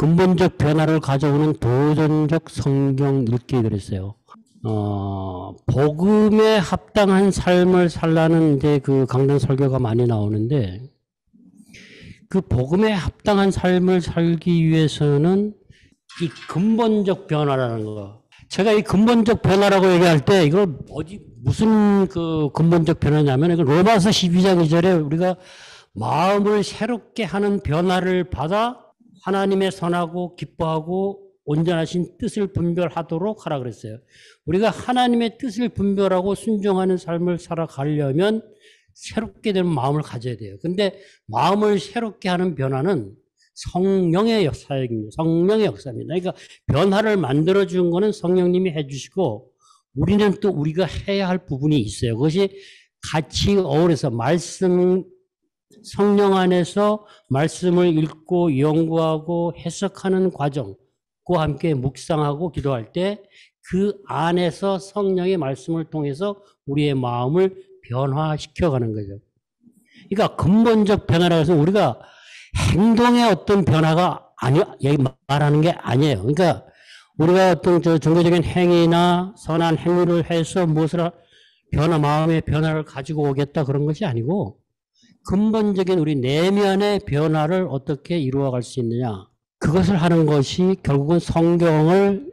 근본적 변화를 가져오는 도전적 성경 읽기 그랬어요. 복음에 합당한 삶을 살라는 이제 그 강단 설교가 많이 나오는데, 그 복음에 합당한 삶을 살기 위해서는 이 근본적 변화라는 거. 제가 이 근본적 변화라고 얘기할 때 이걸 무슨 그 근본적 변화냐면, 이거 로마서 12장 2절에 우리가 마음을 새롭게 하는 변화를 받아 하나님의 선하고 기뻐하고 온전하신 뜻을 분별하도록 하라 그랬어요. 우리가 하나님의 뜻을 분별하고 순종하는 삶을 살아가려면 새롭게 된 마음을 가져야 돼요. 근데 마음을 새롭게 하는 변화는 성령의 사역입니다. 성령의 역사입니다. 그러니까 변화를 만들어준 거는 성령님이 해주시고, 우리는 또 우리가 해야 할 부분이 있어요. 그것이 같이 어우러서 성령 안에서 말씀을 읽고 연구하고 해석하는 과정과 함께 묵상하고 기도할 때 그 안에서 성령의 말씀을 통해서 우리의 마음을 변화시켜가는 거죠. 그러니까 근본적 변화라고 해서 우리가 행동의 어떤 변화가 말하는 게 아니에요. 그러니까 우리가 어떤 종교적인 행위나 선한 행위를 해서 무엇을 마음의 변화를 가지고 오겠다 그런 것이 아니고, 근본적인 우리 내면의 변화를 어떻게 이루어갈 수 있느냐, 그것을 하는 것이 결국은 성경을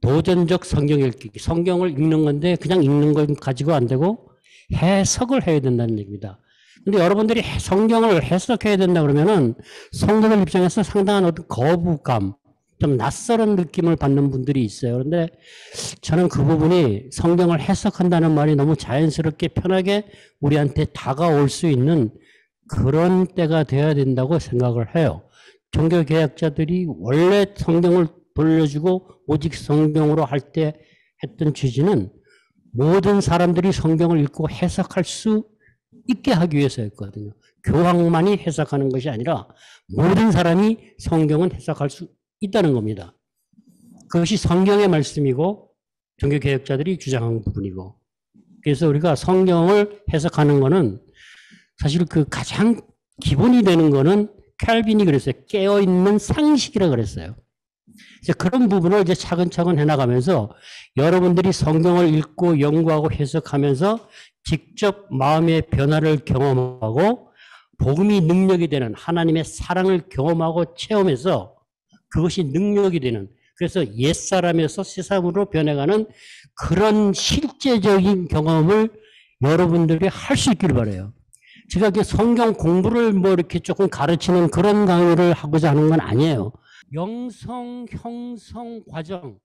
도전적 성경 읽기, 성경을 읽는 건데 그냥 읽는 것 가지고 안 되고 해석을 해야 된다는 얘기입니다. 근데 여러분들이 성경을 해석해야 된다 그러면은 성도들 입장에서 상당한 어떤 거부감, 좀 낯설은 느낌을 받는 분들이 있어요. 그런데 저는 그 부분이 성경을 해석한다는 말이 너무 자연스럽게 편하게 우리한테 다가올 수 있는 그런 때가 되어야 된다고 생각을 해요. 종교개혁자들이 원래 성경을 돌려주고 오직 성경으로 할 때 했던 취지는 모든 사람들이 성경을 읽고 해석할 수 있게 하기 위해서였거든요. 교황만이 해석하는 것이 아니라 모든 사람이 성경은 해석할 수 있다는 겁니다. 그것이 성경의 말씀이고 종교개혁자들이 주장한 부분이고, 그래서 우리가 성경을 해석하는 것은 사실 그 가장 기본이 되는 것은 칼빈이 그랬어요. 깨어있는 상식이라고 그랬어요. 이제 그런 부분을 이제 차근차근 해나가면서 여러분들이 성경을 읽고 연구하고 해석하면서 직접 마음의 변화를 경험하고 복음이 능력이 되는 하나님의 사랑을 경험하고 체험해서 그것이 능력이 되는, 그래서 옛사람에서 새사람으로 변해가는 그런 실제적인 경험을 여러분들이 할 수 있기를 바라요. 제가 성경 공부를 이렇게 조금 가르치는 그런 강의를 하고자 하는 건 아니에요. 영성 형성 과정을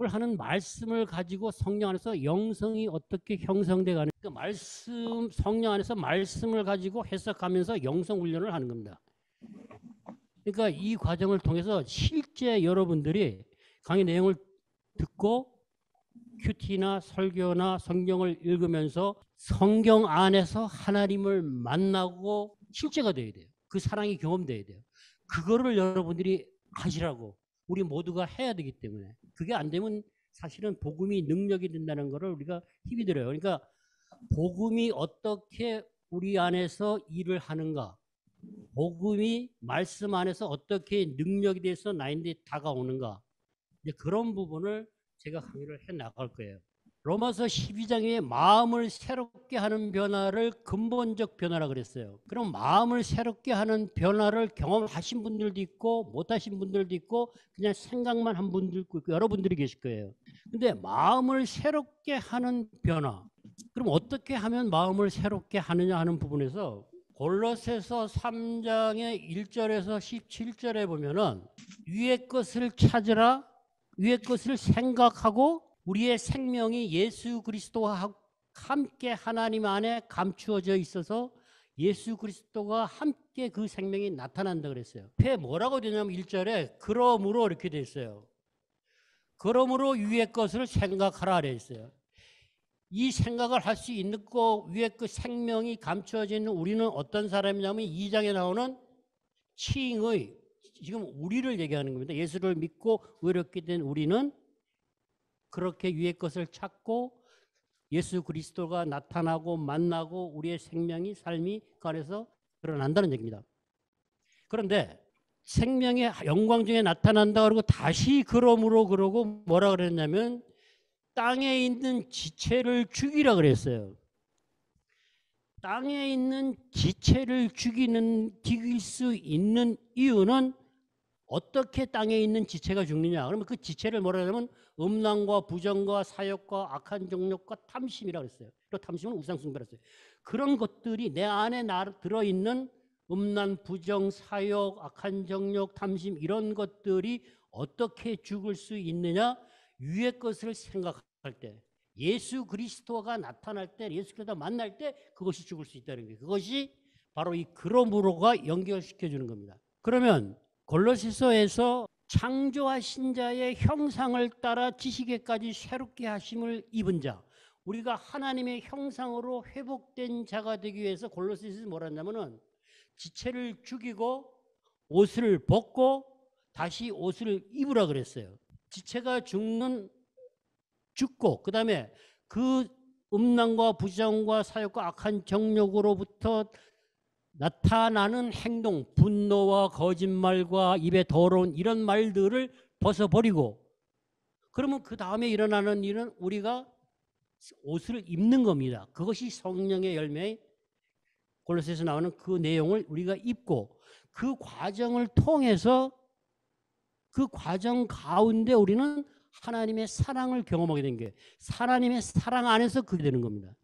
하는 말씀을 가지고 성령 안에서 영성이 어떻게 형성돼 가는, 그 말씀, 성령 안에서 말씀을 가지고 해석하면서 영성 훈련을 하는 겁니다. 그러니까 이 과정을 통해서 실제 여러분들이 강의 내용을 듣고 큐티나 설교나 성경을 읽으면서 성경 안에서 하나님을 만나고 실제가 돼야 돼요. 그 사랑이 경험돼야 돼요. 그거를 여러분들이 하시라고 우리 모두가 해야 되기 때문에, 그게 안 되면 사실은 복음이 능력이 된다는 것을 우리가 힘이 들어요. 그러니까 복음이 어떻게 우리 안에서 일을 하는가, 복음이 말씀 안에서 어떻게 능력이 돼서 나인데 다가오는가, 이제 그런 부분을 제가 강의를 해 나갈 거예요. 로마서 12장에 마음을 새롭게 하는 변화를 근본적 변화라 그랬어요. 그럼 마음을 새롭게 하는 변화를 경험하신 분들도 있고 못하신 분들도 있고 그냥 생각만 한 분들도 있고 여러분들이 계실 거예요. 근데 마음을 새롭게 하는 변화, 그럼 어떻게 하면 마음을 새롭게 하느냐 하는 부분에서 골로새서 3장의 1절에서 17절에 보면은 위의 것을 찾으라, 위의 것을 생각하고 우리의 생명이 예수 그리스도와 함께 하나님 안에 감추어져 있어서 예수 그리스도가 함께 그 생명이 나타난다 그랬어요. 앞에 뭐라고 되냐면 1절에 그러므로 이렇게 돼 있어요. 그러므로 위의 것을 생각하라 그랬어요. 이 생각을 할 수 있는 거 위에 그 생명이 감추어져 있는 우리는 어떤 사람이냐면 2장에 나오는 칭의, 지금 우리를 얘기하는 겁니다. 예수를 믿고 의롭게 된 우리는 그렇게 위의 것을 찾고 예수 그리스도가 나타나고 만나고 우리의 생명이 삶이 그 안에서 드러난다는 얘기입니다. 그런데 생명의 영광 중에 나타난다 그러고 다시 그러므로 그러고 뭐라 그랬냐면 땅에 있는 지체를 죽이라 그랬어요. 땅에 있는 지체를 죽일 수 있는 이유는 어떻게 땅에 있는 지체가 죽느냐? 그러면 그 지체를 뭐라 하냐면 음란과 부정과 사욕과 악한 정욕과 탐심이라고 했어요. 또 탐심은 우상숭배라고 했어요. 그런 것들이 내 안에 들어있는 음란, 부정, 사욕, 악한 정욕, 탐심 이런 것들이 어떻게 죽을 수 있느냐? 위의 것을 생각할 때 예수 그리스도가 나타날 때 예수 그리스도가 만날 때 그것이 죽을 수 있다는 거예요. 그것이 바로 이 그러므로가 연결시켜주는 겁니다. 그러면 골로새서에서 창조하신 자의 형상을 따라 지식에까지 새롭게 하심을 입은 자, 우리가 하나님의 형상으로 회복된 자가 되기 위해서 골로새서에서 뭐라 했냐면은 지체를 죽이고 옷을 벗고 다시 옷을 입으라 그랬어요. 지체가 죽고 그다음에 그 음란과 부정과 사욕과 악한 정욕으로부터 나타나는 행동, 분노와 거짓말과 입에 더러운 이런 말들을 벗어버리고 그러면 그 다음에 일어나는 일은 우리가 옷을 입는 겁니다. 그것이 성령의 열매, 골로새서 나오는 그 내용을 우리가 입고 그 과정을 통해서 그 과정 가운데 우리는 하나님의 사랑을 경험하게 된 게 하나님의 사랑 안에서 그게 되는 겁니다.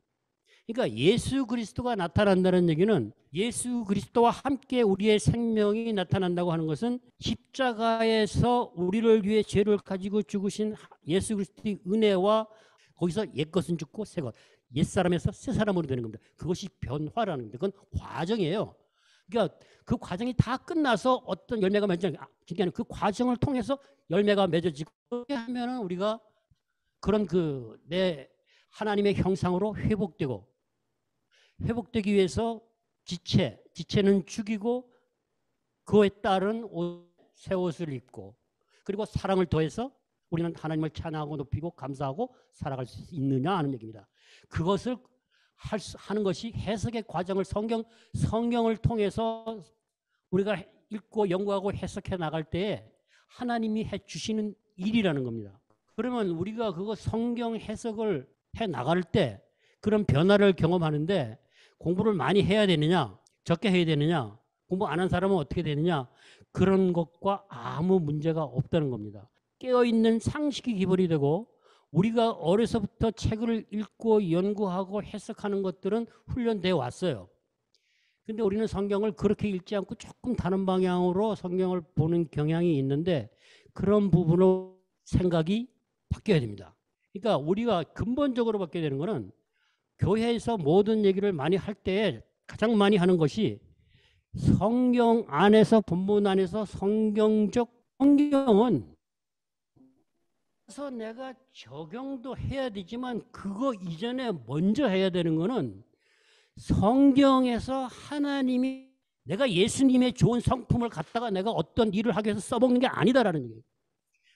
그러니까 예수 그리스도가 나타난다는 얘기는 예수 그리스도와 함께 우리의 생명이 나타난다고 하는 것은 십자가에서 우리를 위해 죄를 가지고 죽으신 예수 그리스도의 은혜와 거기서 옛것은 죽고 새것, 옛사람에서 새사람으로 되는 겁니다. 그것이 변화라는 겁니다. 그건 과정이에요. 그러니까 그 과정이 다 끝나서 어떤 열매가 맺어지는 그 과정을 통해서 열매가 맺어지고 하면은 우리가 그런 내 하나님의 형상으로 회복되기 위해서 지체는 죽이고 그에 따른 새 옷을 입고 그리고 사랑을 더해서 우리는 하나님을 찬양하고 높이고 감사하고 살아갈 수 있느냐 하는 얘기입니다. 그것을 하는 것이 해석의 과정을 성경을 통해서 우리가 읽고 연구하고 해석해 나갈 때에 하나님이 해 주시는 일이라는 겁니다. 그러면 우리가 그거 성경 해석을 해 나갈 때 그런 변화를 경험하는데 공부를 많이 해야 되느냐, 적게 해야 되느냐, 공부 안 한 사람은 어떻게 되느냐, 그런 것과 아무 문제가 없다는 겁니다. 깨어있는 상식이 기본이 되고 우리가 어려서부터 책을 읽고 연구하고 해석하는 것들은 훈련되어 왔어요. 근데 우리는 성경을 그렇게 읽지 않고 조금 다른 방향으로 성경을 보는 경향이 있는데 그런 부분으로 생각이 바뀌어야 됩니다. 그러니까 우리가 근본적으로 바뀌어야 되는 것은 교회에서 모든 얘기를 많이 할 때 가장 많이 하는 것이 성경 안에서 본문 안에서 성경은 그래서 내가 적용도 해야 되지만 그거 이전에 먼저 해야 되는 거는 성경에서 하나님이 내가 예수님의 좋은 성품을 갖다가 내가 어떤 일을 하기 위해서 써먹는 게 아니다라는 얘기예요.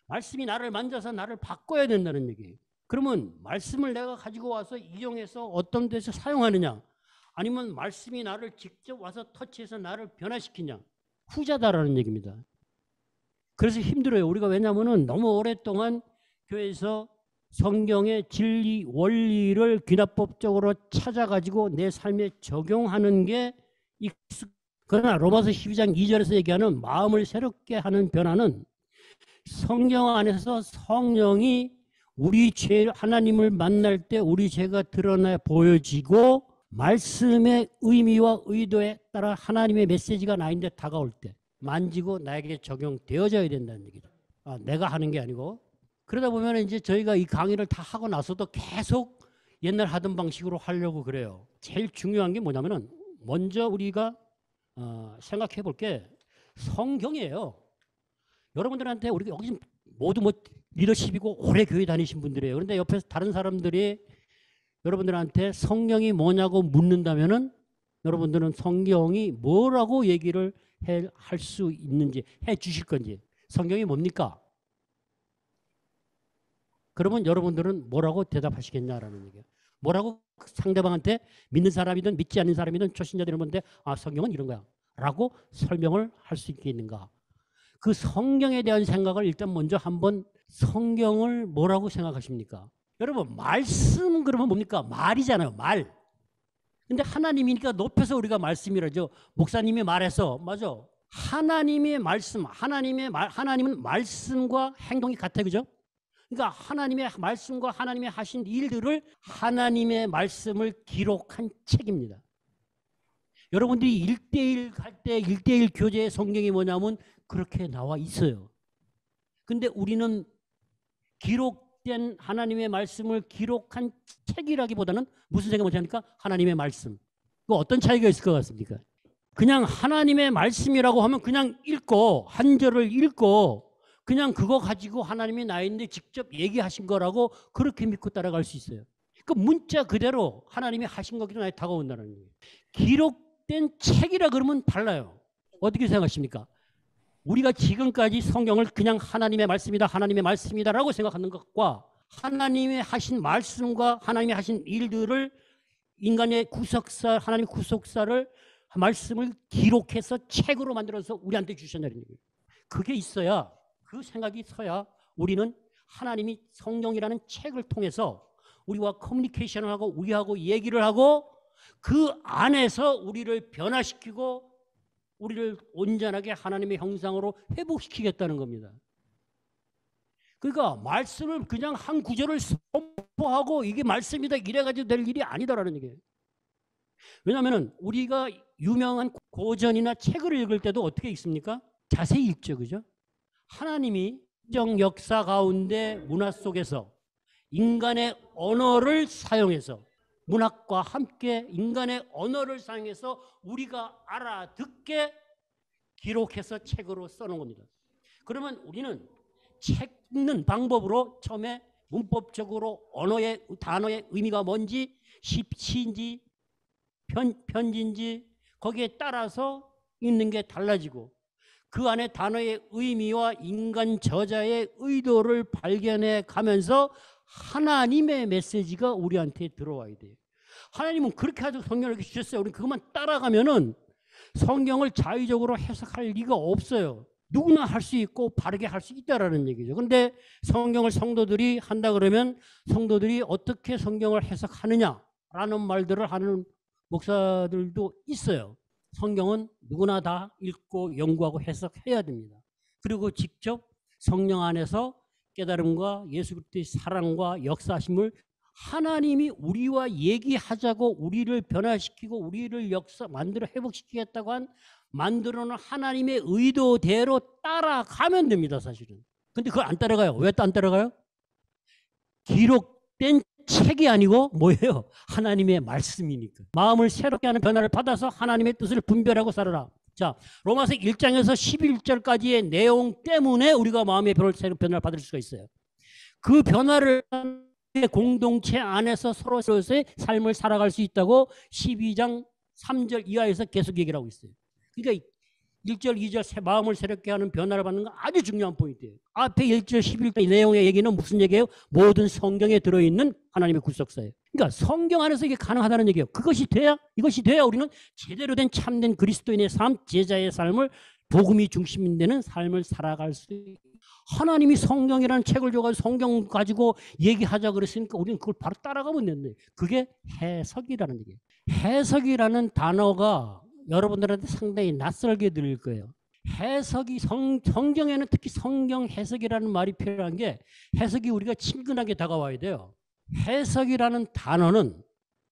말씀이 나를 만져서 나를 바꿔야 된다는 얘기예요. 그러면 말씀을 내가 가지고 와서 이용해서 어떤 데서 사용하느냐 아니면 말씀이 나를 직접 와서 터치해서 나를 변화시키냐 후자다라는 얘기입니다. 그래서 힘들어요. 우리가 왜냐하면 너무 오랫동안 교회에서 성경의 진리, 원리를 귀납법적으로 찾아가지고 내 삶에 적용하는 게 그러나 로마서 12장 2절에서 얘기하는 마음을 새롭게 하는 변화는 성경 안에서 성령이 우리 하나님을 만날 때 우리 죄가 드러나 보여지고 말씀의 의미와 의도에 따라 하나님의 메시지가 나인데 다가올 때 만지고 나에게 적용되어져야 된다는 얘기죠. 내가 하는 게 아니고. 그러다 보면 이제 저희가 이 강의를 다 하고 나서도 계속 옛날 하던 방식으로 하려고 그래요. 제일 중요한 게 뭐냐면은 먼저 우리가 생각해 볼 게 성경이에요. 여러분들한테 우리가 여기 모두 리더십이고 오래 교회 다니신 분들이에요. 그런데 옆에서 다른 사람들이 여러분들한테 성경이 뭐냐고 묻는다면은 여러분들은 성경이 뭐라고 얘기를 할 수 있는지 해 주실 건지 성경이 뭡니까? 그러면 여러분들은 뭐라고 대답하시겠냐라는 얘기예요. 뭐라고 상대방한테 믿는 사람이든 믿지 않는 사람이든 초신자들 이런 건데 성경은 이런 거야 라고 설명을 할 수 있겠는가. 그 성경에 대한 생각을 일단 먼저 한번 성경을 뭐라고 생각하십니까? 여러분 말씀 그러면 뭡니까? 말이잖아요. 말. 근데 하나님이니까 높여서 우리가 말씀이라죠. 목사님이 말해서 맞아. 하나님의 말씀, 하나님은 말씀과 행동이 같아요. 그죠? 그러니까 하나님의 말씀과 하나님의 하신 일들을 하나님의 말씀을 기록한 책입니다. 여러분들이 1대1 할 때 1대1 교재의 성경이 뭐냐면 그렇게 나와 있어요. 근데 우리는 기록된 하나님의 말씀을 기록한 책이라기보다는 무슨 생각을 하니까 하나님의 말씀. 그 어떤 차이가 있을 것 같습니까? 그냥 하나님의 말씀이라고 하면 그냥 읽고 한 절을 읽고 그냥 그거 가지고 하나님이 나인데 직접 얘기하신 거라고 그렇게 믿고 따라갈 수 있어요. 그 문자 그대로 하나님이 하신 거기도 나에 다가온다는 거예요. 기록된 책이라 그러면 달라요. 어떻게 생각하십니까? 우리가 지금까지 성경을 그냥 하나님의 말씀이다, 하나님의 말씀이다라고 생각하는 것과 하나님의 하신 말씀과 하나님의 하신 일들을 인간의 구속사, 하나님의 구속사를 말씀을 기록해서 책으로 만들어서 우리한테 주셨다는 얘기예요. 그게 있어야 그 생각이 서야 우리는 하나님이 성경이라는 책을 통해서 우리와 커뮤니케이션을 하고 우리하고 얘기를 하고 그 안에서 우리를 변화시키고 우리를 온전하게 하나님의 형상으로 회복시키겠다는 겁니다. 그러니까 말씀을 그냥 한 구절을 선포하고 이게 말씀이다 이래가지고 될 일이 아니다라는 얘기예요. 왜냐하면 우리가 유명한 고전이나 책을 읽을 때도 어떻게 읽습니까? 자세히 읽죠. 그죠? 하나님이 정 역사 가운데 문화 속에서 인간의 언어를 사용해서 문학과 함께 인간의 언어를 사용해서 우리가 알아듣게 기록해서 책으로 써놓은 겁니다. 그러면 우리는 책 읽는 방법으로 처음에 문법적으로 언어의 단어의 의미가 뭔지 시인지 편지인지 거기에 따라서 읽는 게 달라지고 그 안에 단어의 의미와 인간 저자의 의도를 발견해 가면서 하나님의 메시지가 우리한테 들어와야 돼요. 하나님은 그렇게 아주 성경을 이렇게 주셨어요. 우리 그것만 따라가면은 성경을 자의적으로 해석할 리가 없어요. 누구나 할 수 있고 바르게 할 수 있다라는 얘기죠. 그런데 성경을 성도들이 한다 그러면 성도들이 어떻게 성경을 해석하느냐라는 말들을 하는 목사들도 있어요. 성경은 누구나 다 읽고 연구하고 해석해야 됩니다. 그리고 직접 성령 안에서 깨달음과 예수 그리스도의 사랑과 역사하심을 하나님이 우리와 얘기하자고 우리를 변화시키고 우리를 만들어 회복시키겠다고 한 만들어놓은 하나님의 의도대로 따라가면 됩니다. 사실은. 근데 그걸 안 따라가요. 왜 안 따라가요? 기록된 책이 아니고 뭐예요? 하나님의 말씀이니까. 마음을 새롭게 하는 변화를 받아서 하나님의 뜻을 분별하고 살아라. 자, 로마서 1장에서 11절까지의 내용 때문에 우리가 마음의 변화를 받을 수가 있어요. 그 변화를 공동체 안에서 서로서로의 삶을 살아갈 수 있다고 12장 3절 이하에서 계속 얘기를 하고 있어요. 그러니까 1절, 2절 마음을 새롭게 하는 변화를 받는 건 아주 중요한 포인트예요. 앞에 1절, 11절 내용의 얘기는 무슨 얘기예요? 모든 성경에 들어있는 하나님의 구속사예요. 그러니까 성경 안에서 이게 가능하다는 얘기예요. 이것이 돼야 우리는 제대로 된 참된 그리스도인의 삶, 제자의 삶을 복음이 중심이 되는 삶을 살아갈 수 있어요. 하나님이 성경이라는 책을 줘가지고 성경 가지고 얘기하자 그랬으니까 우리는 그걸 바로 따라가면 되는데 그게 해석이라는 얘기예요. 해석이라는 단어가 여러분들한테 상당히 낯설게 들릴 거예요. 해석이 성경에는 특히 성경 해석이라는 말이 필요한 게 해석이 우리가 친근하게 다가와야 돼요. 해석이라는 단어는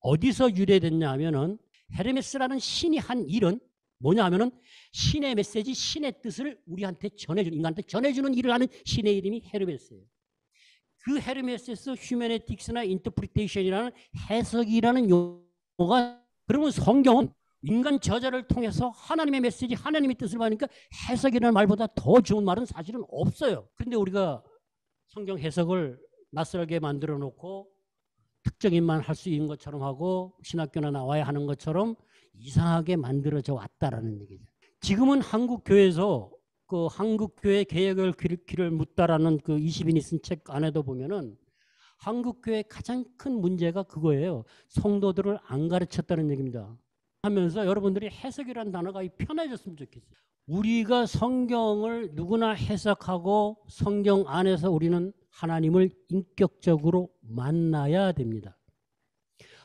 어디서 유래됐냐 하면은 헤르메스라는 신이 한 일은 뭐냐 하면은 신의 메시지, 신의 뜻을 우리한테 전해주는, 인간한테 전해주는 일을 하는 신의 이름이 헤르메스예요. 그 헤르메스에서 휴메네틱스나 인터프리테이션이라는 해석이라는 용어가, 그러면 성경은 인간 저자를 통해서 하나님의 메시지, 하나님의 뜻을 받으니까 해석이라는 말보다 더 좋은 말은 사실은 없어요. 그런데 우리가 성경 해석을 낯설게 만들어 놓고 특정인만 할 수 있는 것처럼 하고 신학교나 나와야 하는 것처럼 이상하게 만들어져 왔다라는 얘기죠. 지금은 한국교회에서 그 한국교회 개혁을 길을 묻다라는 그 20인이 쓴 책 안에도 보면은 한국교회의 가장 큰 문제가 그거예요. 성도들을 안 가르쳤다는 얘기입니다. 하면서 여러분들이 해석이라는 단어가 편해졌으면 좋겠어요. 우리가 성경을 누구나 해석하고 성경 안에서 우리는 하나님을 인격적으로 만나야 됩니다.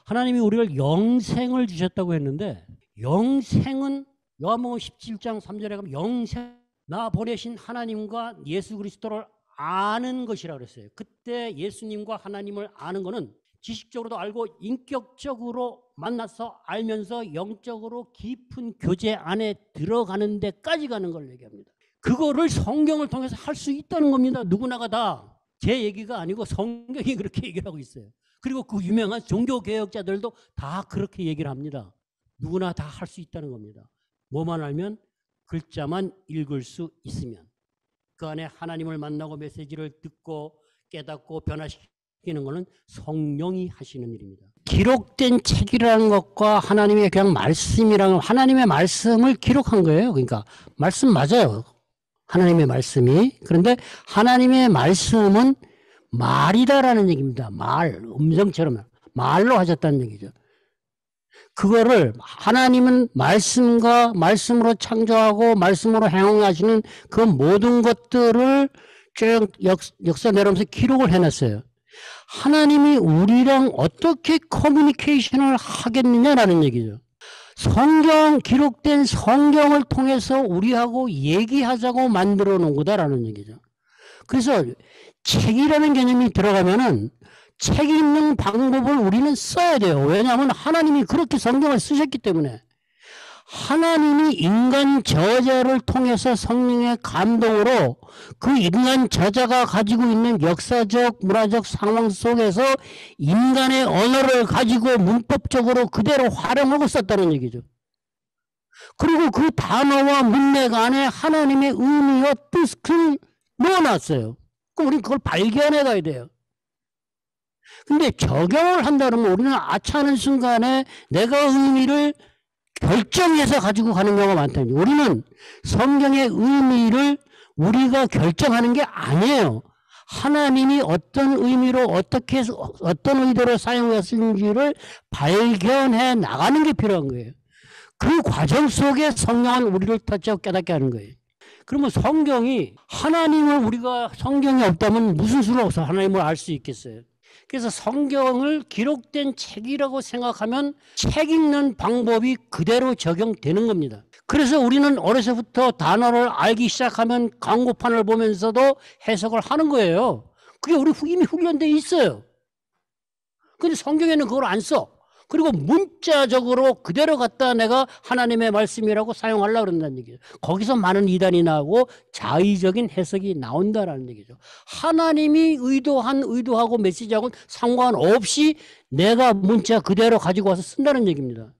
하나님이 우리를 영생을 주셨다고 했는데 영생은 요한복음 17장 3절에 가면 영생, 나 보내신 하나님과 예수 그리스도를 아는 것이라고 그랬어요. 그때 예수님과 하나님을 아는 것은 지식적으로도 알고 인격적으로 만나서 알면서 영적으로 깊은 교제 안에 들어가는 데까지 가는 걸 얘기합니다. 그거를 성경을 통해서 할 수 있다는 겁니다. 누구나가 다. 제 얘기가 아니고 성경이 그렇게 얘기를 하고 있어요. 그리고 그 유명한 종교개혁자들도 다 그렇게 얘기를 합니다. 누구나 다 할 수 있다는 겁니다. 뭐만 알면, 글자만 읽을 수 있으면. 그 안에 하나님을 만나고 메시지를 듣고 깨닫고 변화시키는 것은 성령이 하시는 일입니다. 기록된 책이라는 것과 하나님의 그냥 말씀이라는, 하나님의 말씀을 기록한 거예요. 그러니까 말씀 맞아요. 하나님의 말씀이. 그런데 하나님의 말씀은 말이다라는 얘기입니다. 말, 음성처럼 말로 하셨다는 얘기죠. 그거를 하나님은 말씀과 말씀으로 창조하고 말씀으로 행하시는 그 모든 것들을 쭉 역사 내려오면서 기록을 해놨어요. 하나님이 우리랑 어떻게 커뮤니케이션을 하겠느냐라는 얘기죠. 성경, 기록된 성경을 통해서 우리하고 얘기하자고 만들어 놓은 거다라는 얘기죠. 그래서 책이라는 개념이 들어가면은 책 읽는 방법을 우리는 써야 돼요. 왜냐하면 하나님이 그렇게 성경을 쓰셨기 때문에. 하나님이 인간 저자를 통해서 성령의 감동으로 그 인간 저자가 가지고 있는 역사적, 문화적 상황 속에서 인간의 언어를 가지고 문법적으로 그대로 활용하고 썼다는 얘기죠. 그리고 그 단어와 문맥 안에 하나님의 의미와 뜻을 넣어놨어요. 그럼 우리는 그걸 발견해 가야 돼요. 근데 적용을 한다면 우리는 아차하는 순간에 내가 의미를 결정해서 가지고 가는 경우가 많다는 거예요. 우리는 성경의 의미를 우리가 결정하는 게 아니에요. 하나님이 어떤 의미로 어떻게 어떤 의도로 사용했는지를 발견해 나가는 게 필요한 거예요. 그 과정 속에 성령은 우리를 터치하고 깨닫게 하는 거예요. 그러면 성경이, 하나님을 우리가 성경이 없다면 무슨 수로 없어 하나님을 알 수 있겠어요. 그래서 성경을 기록된 책이라고 생각하면 책 읽는 방법이 그대로 적용되는 겁니다. 그래서 우리는 어려서부터 단어를 알기 시작하면 광고판을 보면서도 해석을 하는 거예요. 그게 우리 이미 훈련되어 있어요. 근데 성경에는 그걸 안 써. 그리고 문자적으로 그대로 갖다 내가 하나님의 말씀이라고 사용하려고 그런다는 얘기죠. 거기서 많은 이단이 나오고 자의적인 해석이 나온다는 얘기죠. 하나님이 의도하고 메시지하고는 상관없이 내가 문자 그대로 가지고 와서 쓴다는 얘기입니다.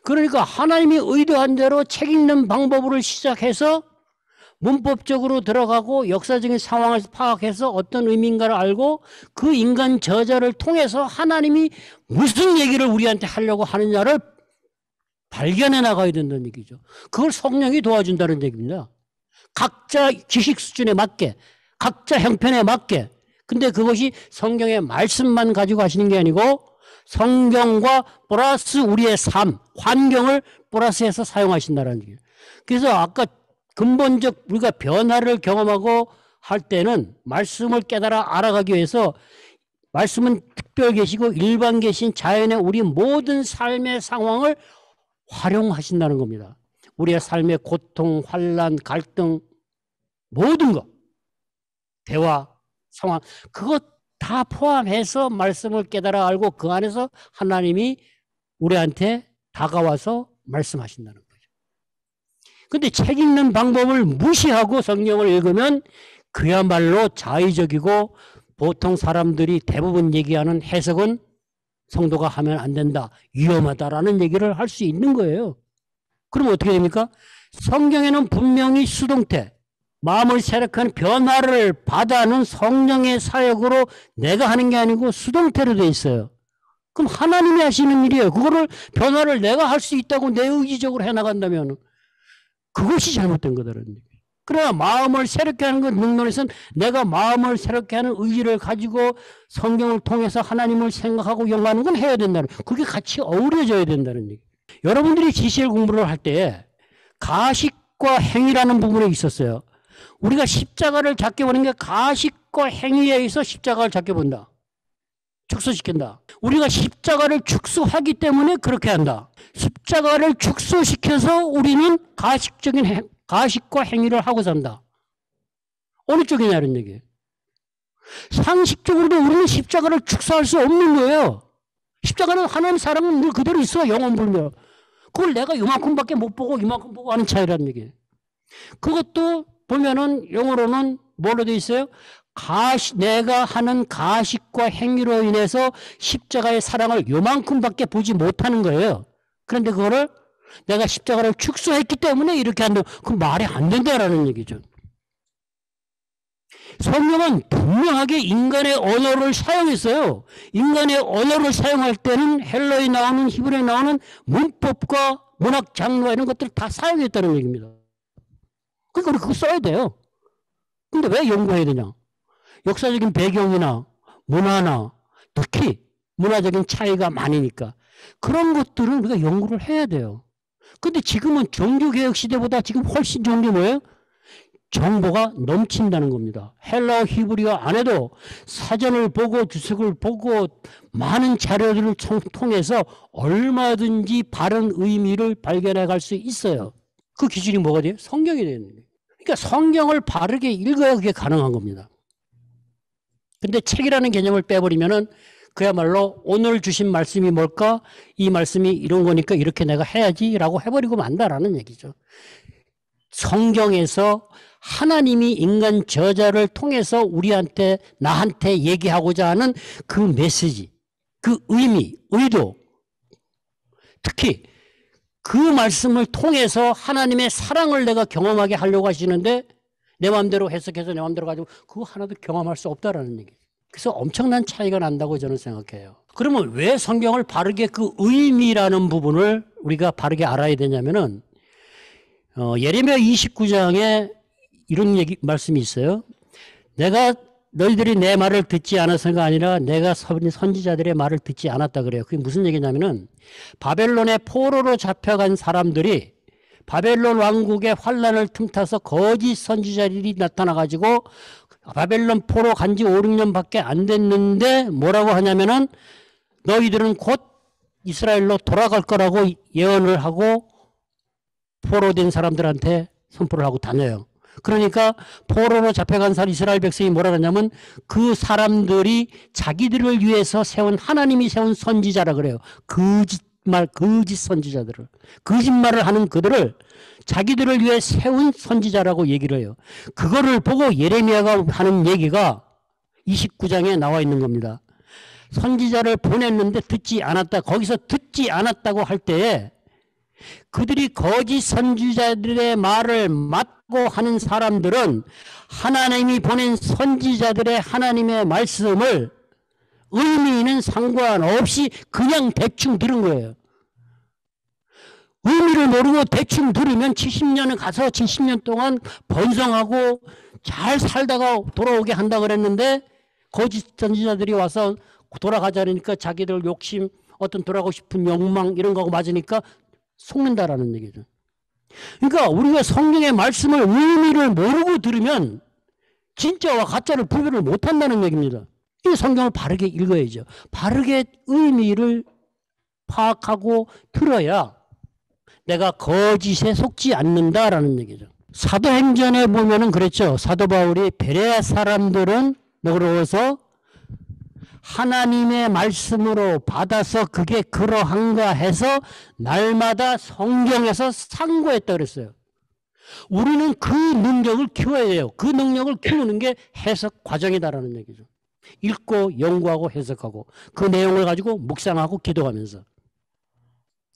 그러니까 하나님이 의도한 대로 책 읽는 방법을 시작해서 문법적으로 들어가고 역사적인 상황을 파악해서 어떤 의미인가를 알고 그 인간 저자를 통해서 하나님이 무슨 얘기를 우리한테 하려고 하느냐를 발견해 나가야 된다는 얘기죠. 그걸 성령이 도와준다는 얘기입니다. 각자 지식 수준에 맞게, 각자 형편에 맞게. 근데 그것이 성경의 말씀만 가지고 하시는 게 아니고 성경과 플러스 우리의 삶, 환경을 플러스해서 사용하신다는 얘기예요. 그래서 아까 근본적 우리가 변화를 경험하고 할 때는 말씀을 깨달아 알아가기 위해서 말씀은 특별 계시고 일반 계신 자연의 우리 모든 삶의 상황을 활용하신다는 겁니다. 우리의 삶의 고통, 환난, 갈등, 모든 것, 대화, 상황, 그것 다 포함해서 말씀을 깨달아 알고 그 안에서 하나님이 우리한테 다가와서 말씀하신다는 거예요. 근데 책 읽는 방법을 무시하고 성경을 읽으면 그야말로 자의적이고 보통 사람들이 대부분 얘기하는 해석은 성도가 하면 안 된다, 위험하다라는 얘기를 할 수 있는 거예요. 그럼 어떻게 됩니까? 성경에는 분명히 수동태, 마음을 세력한 변화를 받아는 성령의 사역으로 내가 하는 게 아니고 수동태로 돼 있어요. 그럼 하나님이 하시는 일이에요. 그거를 변화를 내가 할 수 있다고 내 의지적으로 해나간다면 그것이 잘못된 거다라는 얘기예요. 그러나 마음을 새롭게 하는 것 능론에서는 내가 마음을 새롭게 하는 의지를 가지고 성경을 통해서 하나님을 생각하고 영하는 건 해야 된다는, 그게 같이 어우러져야 된다는 얘기예요. 여러분들이 지실 공부를 할 때 가식 가식과 행위라는 부분에 있었어요. 우리가 십자가를 작게 보는 게 가식과 행위에 의해서 십자가를 작게 본다. 축소시킨다. 우리가 십자가를 축소하기 때문에 그렇게 한다. 십자가를 축소시켜서 우리는 가식과 행위를 하고 산다. 어느 쪽이냐는 얘기예요. 상식적으로도 우리는 십자가를 축소할 수 없는 거예요. 십자가는 하나님 사랑은 늘 그대로 있어. 영원불멸. 그걸 내가 이만큼밖에 못 보고 이만큼 보고 하는 차이라는 얘기예요. 그것도 보면은 영어로는 뭘로 되어 있어요? 내가 하는 가식과 행위로 인해서 십자가의 사랑을 요만큼밖에 보지 못하는 거예요. 그런데 그거를 내가 십자가를 축소했기 때문에 이렇게 한다. 그 말이 안 된다라는 얘기죠. 성경은 분명하게 인간의 언어를 사용했어요. 인간의 언어를 사용할 때는 헬러에 나오는 히브리에 나오는 문법과 문학 장르 이런 것들을 다 사용했다는 얘기입니다. 그러니까 우리 그거 써야 돼요. 근데 왜 연구해야 되냐? 역사적인 배경이나 문화나 특히 문화적인 차이가 많으니까 그런 것들은 우리가 연구를 해야 돼요. 근데 지금은 종교개혁 시대보다 지금 훨씬 좋은 게 뭐예요? 정보가 넘친다는 겁니다. 헬라어 히브리어 안 해도 사전을 보고 주석을 보고 많은 자료들을 통해서 얼마든지 바른 의미를 발견해 갈 수 있어요. 그 기준이 뭐가 돼요? 성경이 되는 거예요. 그러니까 성경을 바르게 읽어야 그게 가능한 겁니다. 근데 책이라는 개념을 빼버리면은 그야말로 오늘 주신 말씀이 뭘까? 이 말씀이 이런 거니까 이렇게 내가 해야지라고 해버리고 만다라는 얘기죠. 성경에서 하나님이 인간 저자를 통해서 나한테 얘기하고자 하는 그 메시지, 그 의미, 의도, 특히 그 말씀을 통해서 하나님의 사랑을 내가 경험하게 하려고 하시는데 내 마음대로 해석해서 내 마음대로 가지고 그거 하나도 경험할 수 없다라는 얘기죠. 그래서 엄청난 차이가 난다고 저는 생각해요. 그러면 왜 성경을 바르게 그 의미라는 부분을 우리가 바르게 알아야 되냐면은 예레미야 29장에 이런 말씀이 있어요. 너희들이 내 말을 듣지 않아서가 아니라 내가 선지자들의 말을 듣지 않았다 그래요. 그게 무슨 얘기냐면은 바벨론의 포로로 잡혀간 사람들이 바벨론 왕국의 환란을 틈타서 거짓 선지자들이 나타나가지고 바벨론 포로 간지 5, 6년밖에 안 됐는데 뭐라고 하냐면은 너희들은 곧 이스라엘로 돌아갈 거라고 예언을 하고 포로된 사람들한테 선포를 하고 다녀요. 그러니까 포로로 잡혀간 이스라엘 백성이 뭐라 그러냐면 그 사람들이 자기들을 위해서 하나님이 세운 선지자라 그래요. 거짓 선지자들을. 거짓말을 하는 그들을 자기들을 위해 세운 선지자라고 얘기를 해요. 그거를 보고 예레미야가 하는 얘기가 29장에 나와 있는 겁니다. 선지자를 보냈는데 듣지 않았다. 거기서 듣지 않았다고 할 때에 그들이 거짓 선지자들의 말을 맞고 하는 사람들은 하나님이 보낸 선지자들의 하나님의 말씀을 의미는 상관없이 그냥 대충 들은 거예요. 의미를 모르고 대충 들으면 70년을 가서 70년 동안 번성하고 잘 살다가 돌아오게 한다 그랬는데 거짓 선지자들이 와서 돌아가자니까 자기들 욕심, 어떤 돌아가고 싶은 욕망 이런 거하고 맞으니까 속는다라는 얘기죠. 그러니까 우리가 성경의 말씀을 의미를 모르고 들으면 진짜와 가짜를 구별을 못한다는 얘기입니다. 이 성경을 바르게 읽어야죠. 바르게 의미를 파악하고 들어야 내가 거짓에 속지 않는다라는 얘기죠. 사도행전에 보면은 그랬죠. 사도 바울이 베레아 사람들은 그러고서 하나님의 말씀으로 받아서 그게 그러한가 해서 날마다 성경에서 상고했다 그랬어요. 우리는 그 능력을 키워야 돼요. 그 능력을 키우는 게 해석 과정이다라는 얘기죠. 읽고 연구하고 해석하고 그 내용을 가지고 묵상하고 기도하면서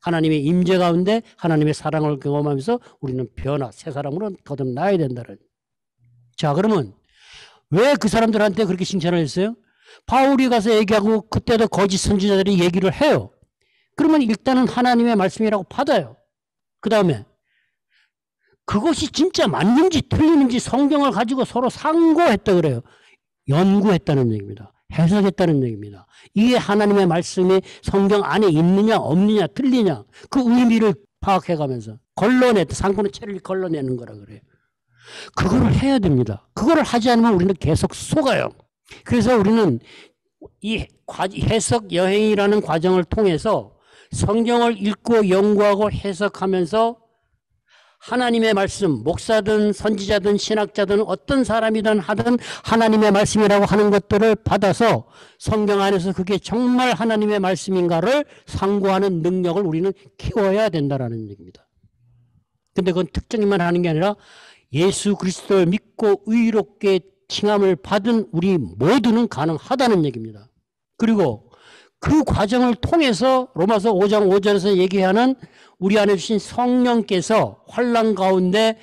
하나님의 임재 가운데 하나님의 사랑을 경험하면서 우리는 새 사람으로 거듭나야 된다는. 자, 그러면 왜 그 사람들한테 그렇게 칭찬을 했어요? 바울이 가서 얘기하고 그때도 거짓 선지자들이 얘기를 해요. 그러면 일단은 하나님의 말씀이라고 받아요. 그 다음에 그것이 진짜 맞는지 틀리는지 성경을 가지고 서로 상고했다 그래요. 연구했다는 얘기입니다. 해석했다는 얘기입니다. 이게 하나님의 말씀이 성경 안에 있느냐 없느냐 틀리냐 그 의미를 파악해가면서 상고는 체를 걸러내는 거라 그래요. 그거를 해야 됩니다. 그거를 하지 않으면 우리는 계속 속아요. 그래서 우리는 이 해석 여행이라는 과정을 통해서 성경을 읽고 연구하고 해석하면서 하나님의 말씀, 목사든 선지자든 신학자든 어떤 사람이든 하든 하나님의 말씀이라고 하는 것들을 받아서 성경 안에서 그게 정말 하나님의 말씀인가를 상고하는 능력을 우리는 키워야 된다는 얘기입니다. 근데 그건 특정인만 하는 게 아니라 예수 그리스도를 믿고 의롭게 칭함을 받은 우리 모두는 가능하다는 얘기입니다. 그리고 그 과정을 통해서 로마서 5장 5절에서 얘기하는 우리 안에 주신 성령께서 환난 가운데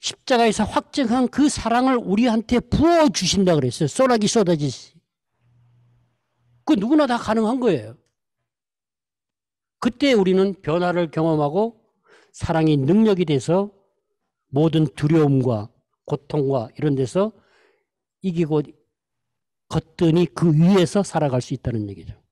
십자가에서 확증한 그 사랑을 우리한테 부어주신다 그랬어요. 쏘라기 쏟아지시. 그 누구나 다 가능한 거예요. 그때 우리는 변화를 경험하고 사랑이 능력이 돼서 모든 두려움과 고통과 이런 데서 이기고 걷더니 그 위에서 살아갈 수 있다는 얘기죠.